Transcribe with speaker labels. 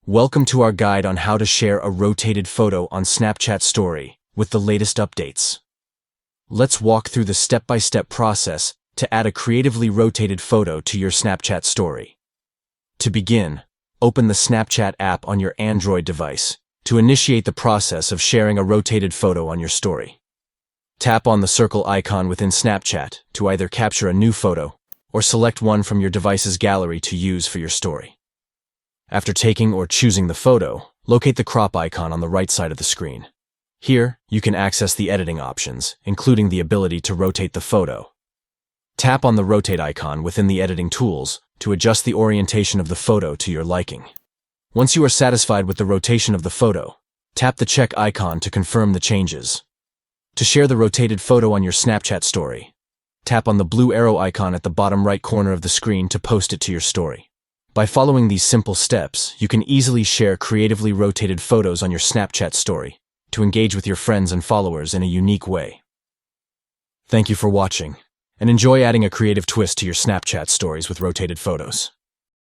Speaker 1: Welcome to our guide on how to share a rotated photo on Snapchat Story with the latest updates. Let's walk through the step-by-step process to add a creatively rotated photo to your Snapchat Story. To begin, open the Snapchat app on your Android device to initiate the process of sharing a rotated photo on your story. Tap on the circle icon within Snapchat to either capture a new photo or select one from your device's gallery to use for your story. After taking or choosing the photo, locate the crop icon on the right side of the screen. Here, you can access the editing options, including the ability to rotate the photo. Tap on the rotate icon within the editing tools to adjust the orientation of the photo to your liking. Once you are satisfied with the rotation of the photo, tap the check icon to confirm the changes. To share the rotated photo on your Snapchat story, tap on the blue arrow icon at the bottom right corner of the screen to post it to your story. By following these simple steps, you can easily share creatively rotated photos on your Snapchat story to engage with your friends and followers in a unique way. Thank you for watching, and enjoy adding a creative twist to your Snapchat stories with rotated photos.